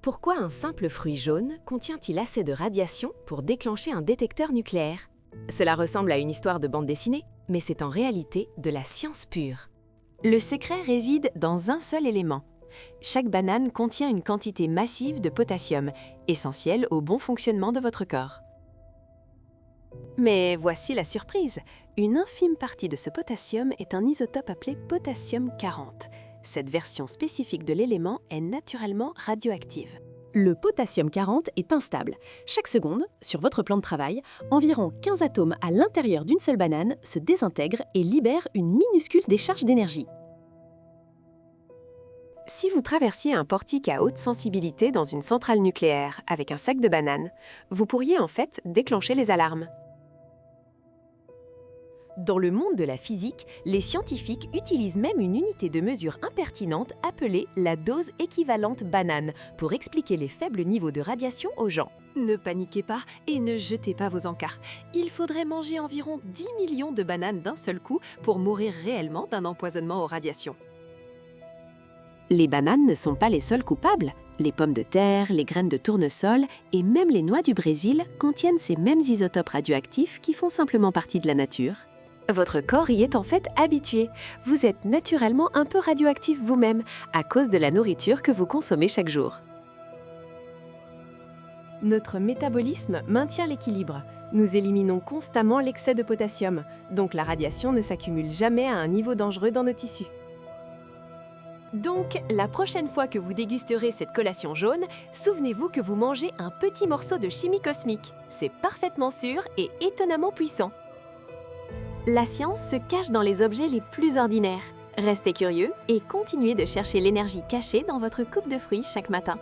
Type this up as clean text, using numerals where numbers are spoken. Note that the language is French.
Pourquoi un simple fruit jaune contient-il assez de radiation pour déclencher un détecteur nucléaire? Cela ressemble à une histoire de bande dessinée, mais c'est en réalité de la science pure. Le secret réside dans un seul élément. Chaque banane contient une quantité massive de potassium, essentiel au bon fonctionnement de votre corps. Mais voici la surprise. Une infime partie de ce potassium est un isotope appelé potassium 40. Cette version spécifique de l'élément est naturellement radioactive. Le potassium 40 est instable. Chaque seconde, sur votre plan de travail, environ 15 atomes à l'intérieur d'une seule banane se désintègrent et libèrent une minuscule décharge d'énergie. Si vous traversiez un portique à haute sensibilité dans une centrale nucléaire avec un sac de bananes, vous pourriez en fait déclencher les alarmes. Dans le monde de la physique, les scientifiques utilisent même une unité de mesure impertinente appelée la dose équivalente banane pour expliquer les faibles niveaux de radiation aux gens. Ne paniquez pas et ne jetez pas vos encarts. Il faudrait manger environ 10 millions de bananes d'un seul coup pour mourir réellement d'un empoisonnement aux radiations. Les bananes ne sont pas les seuls coupables. Les pommes de terre, les graines de tournesol et même les noix du Brésil contiennent ces mêmes isotopes radioactifs qui font simplement partie de la nature. Votre corps y est en fait habitué. Vous êtes naturellement un peu radioactif vous-même, à cause de la nourriture que vous consommez chaque jour. Notre métabolisme maintient l'équilibre. Nous éliminons constamment l'excès de potassium, donc la radiation ne s'accumule jamais à un niveau dangereux dans nos tissus. Donc, la prochaine fois que vous dégusterez cette collation jaune, souvenez-vous que vous mangez un petit morceau de chimie cosmique. C'est parfaitement sûr et étonnamment puissant. La science se cache dans les objets les plus ordinaires. Restez curieux et continuez de chercher l'énergie cachée dans votre coupe de fruits chaque matin.